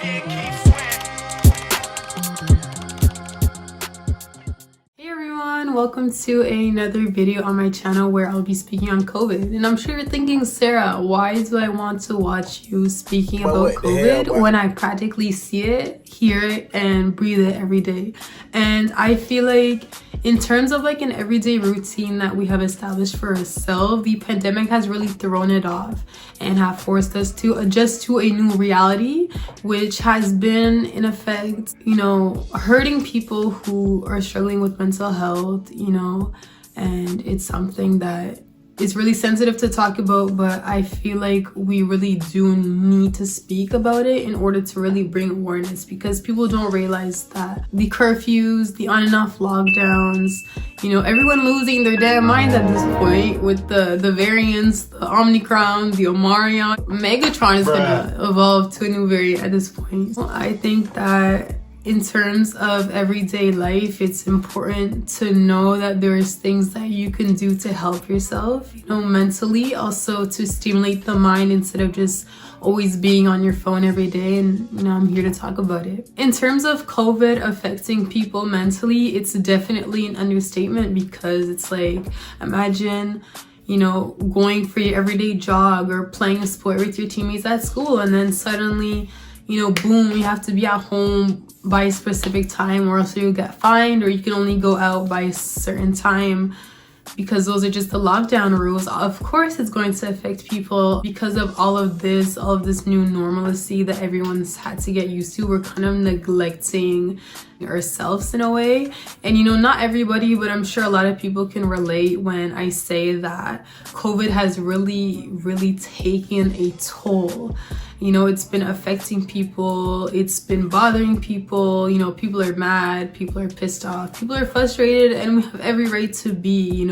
Hey everyone, welcome to another video on my channel where I'll be speaking on COVID. And I'm sure you're thinking, Sarah, why do I want to watch you speaking about COVID when I practically see it, hear it, and breathe it every day? And I feel like in terms of like an everyday routine that we have established for ourselves, the pandemic has really thrown it off and have forced us to adjust to a new reality, which has been in effect, hurting people who are struggling with mental health, and it's something that is really sensitive to talk about, but I feel like we really do need to speak about it in order to really bring awareness, because people don't realize that the curfews, the on and off lockdowns, everyone losing their damn minds at this point with the variants, the Omicron, the Omarion. Megatron is gonna evolve to a new variant at this point. I think that in terms of everyday life, it's important to know that there's things that you can do to help yourself, mentally, also to stimulate the mind instead of just always being on your phone every day. And I'm here to talk about it. In terms of COVID affecting people mentally, it's definitely an understatement, because it's like, imagine going for your everyday jog or playing a sport with your teammates at school, and then suddenly boom, you have to be at home by a specific time, or else you'll get fined, or you can only go out by a certain time because those are just the lockdown rules. Of course it's going to affect people because of all of this new normalcy that everyone's had to get used to. We're kind of neglecting ourselves in a way, and not everybody, but I'm sure a lot of people can relate when I say that COVID has really taken a toll. It's been affecting people, it's been bothering people, people are mad, people are pissed off, people are frustrated, and we have every right to be,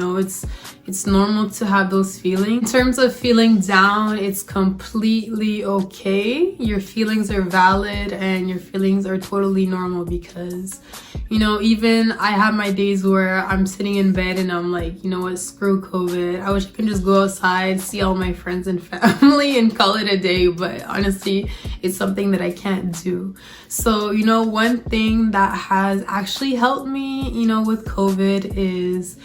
it's normal to have those feelings. In terms of feeling down, it's completely okay. Your feelings are valid and your feelings are totally normal, because even I have my days where I'm sitting in bed and I'm like, what, screw COVID. I wish I could just go outside, see all my friends and family and call it a day, but honestly, it's something that I can't do. So, one thing that has actually helped me, with COVID is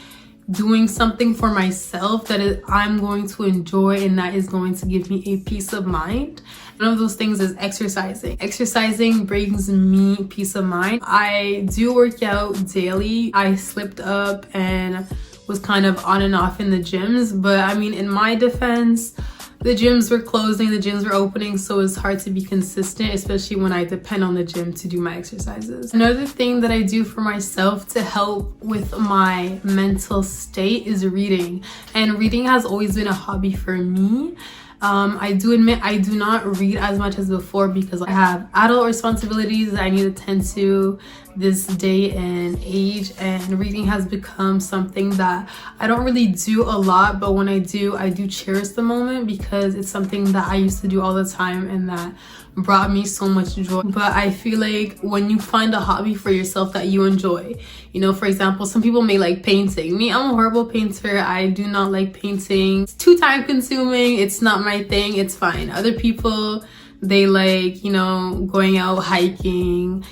doing something for myself that I'm going to enjoy and that is going to give me a peace of mind. One of those things is exercising. Exercising brings me peace of mind. I do work out daily. I slipped up and was kind of on and off in the gyms, but I mean, in my defense, the gyms were closing, the gyms were opening, so it's hard to be consistent, especially when I depend on the gym to do my exercises. Another thing that I do for myself to help with my mental state is reading. And reading has always been a hobby for me. I do admit I do not read as much as before because I have adult responsibilities that I need to tend to this day and age, and reading has become something that I don't really do a lot, but when I do cherish the moment, because it's something that I used to do all the time and that brought me so much joy. But I feel like when you find a hobby for yourself that you enjoy, for example, some people may like painting. Me, I'm a horrible painter. I do not like painting. It's too time consuming. It's not my thing. It's fine. Other people, they like, going out hiking,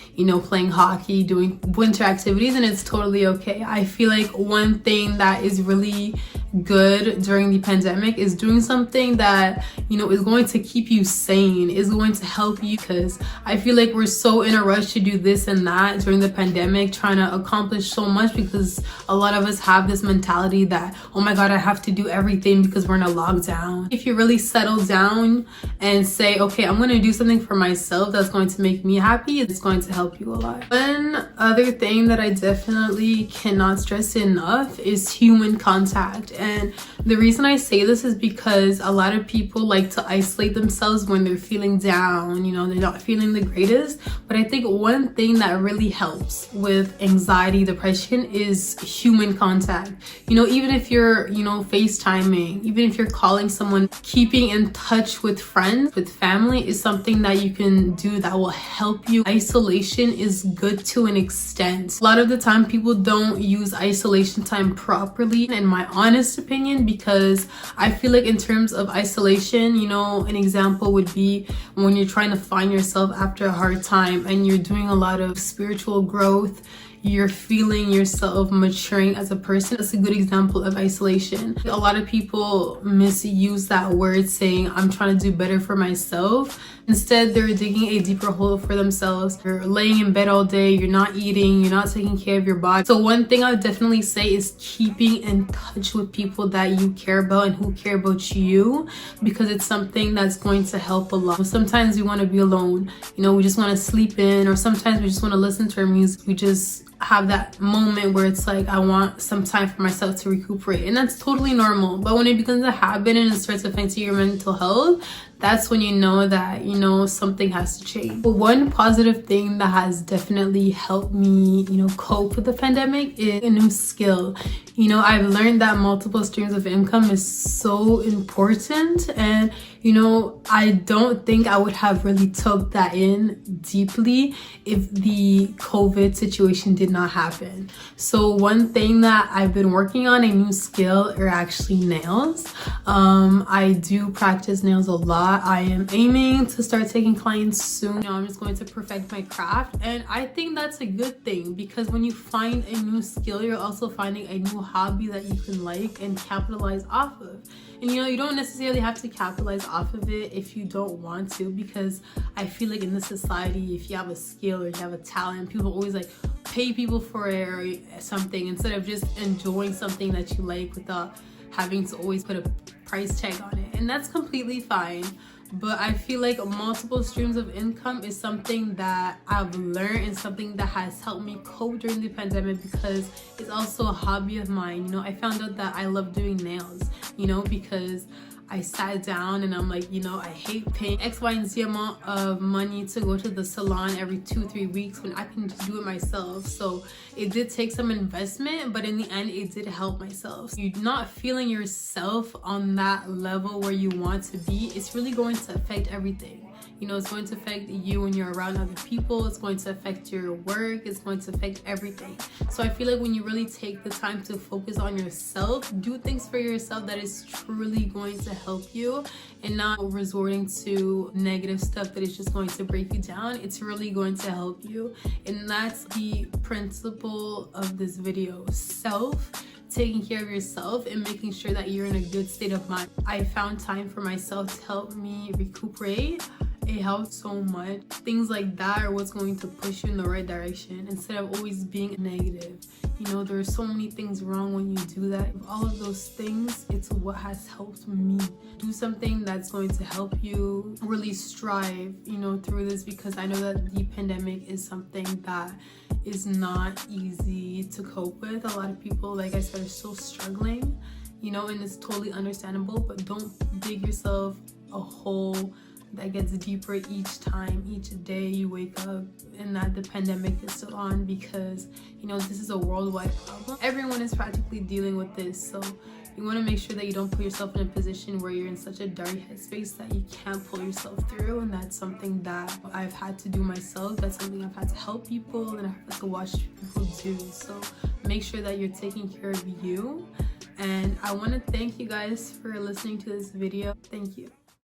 playing hockey, doing winter activities, and it's totally okay. I feel like one thing that is really good during the pandemic is doing something that, is going to keep you sane, is going to help you, because I feel like we're so in a rush to do this and that during the pandemic, trying to accomplish so much, because a lot of us have this mentality that, oh my God, I have to do everything because we're in a lockdown. If you really settle down and say, okay, I'm going to do something for myself that's going to make me happy, it's going to help you a lot. One other thing that I definitely cannot stress enough is human contact. And the reason I say this is because a lot of people like to isolate themselves when they're feeling down, they're not feeling the greatest. But I think one thing that really helps with anxiety, depression is human contact. Even if you're, FaceTiming, even if you're calling someone, keeping in touch with friends, with family is something that you can do that will help you. Isolation is good to an extent. A lot of the time people don't use isolation time properly, in my honest opinion, because I feel like in terms of isolation, you know, an example would be when you're trying to find yourself after a hard time and you're doing a lot of spiritual growth, you're feeling yourself maturing as a person. That's a good example of isolation. A lot of people misuse that word saying, I'm trying to do better for myself. Instead, they're digging a deeper hole for themselves. You're laying in bed all day, you're not eating, you're not taking care of your body. So one thing I would definitely say is keeping in touch with people that you care about and who care about you, because it's something that's going to help a lot. Sometimes we want to be alone, you know, we just want to sleep in, or sometimes we just want to listen to our music. We just have that moment where it's like, I want some time for myself to recuperate, and that's totally normal. But when it becomes a habit and it starts affecting your mental health, that's when you know that, you know, something has to change. But one positive thing that has definitely helped me, you know, cope with the pandemic is a new skill. You know, I've learned that multiple streams of income is so important, and you know, I don't think I would have really took that in deeply if the COVID situation did not happen. So one thing that I've been working on, a new skill, are actually nails. I do practice nails a lot. I am aiming to start taking clients soon. You know, I'm just going to perfect my craft, and I think that's a good thing, because when you find a new skill, you're also finding a new hobby that you can like and capitalize off of. And you know, you don't necessarily have to capitalize off of it if you don't want to, because I feel like in this society, if you have a skill or you have a talent, people always like pay people for it or something, instead of just enjoying something that you like without having to always put a price tag on it. And that's completely fine. But I feel like multiple streams of income is something that I've learned and something that has helped me cope during the pandemic, because it's also a hobby of mine. You know, I found out that I love doing nails, you know, because I sat down and I'm like, you know, I hate paying X, Y, and Z amount of money to go to the salon every 2-3 weeks when I can just do it myself. So it did take some investment, but in the end, it did help myself. So you're not feeling yourself on that level where you want to be, it's really going to affect everything. You know, it's going to affect you when you're around other people. It's going to affect your work. It's going to affect everything. So I feel like when you really take the time to focus on yourself, do things for yourself that is truly going to help you, and not resorting to negative stuff that is just going to break you down. It's really going to help you. And that's the principle of this video. Taking care of yourself and making sure that you're in a good state of mind. I found time for myself to help me recuperate. It helps so much. Things like that are what's going to push you in the right direction, instead of always being negative. You know, there are so many things wrong when you do that. All of those things, it's what has helped me. Do something that's going to help you really strive, you know, through this, because I know that the pandemic is something that is not easy to cope with. A lot of people, like I said, are still struggling, you know, and it's totally understandable, but don't dig yourself a hole that gets deeper each time, each day you wake up and that the pandemic is still on, because you know, this is a worldwide problem. Everyone is practically dealing with this, so you want to make sure that you don't put yourself in a position where you're in such a dark headspace that you can't pull yourself through. And that's something that I've had to do myself. That's something I've had to help people, and I've had to watch people do. So make sure that you're taking care of you. And I want to thank you guys for listening to this video. Thank you.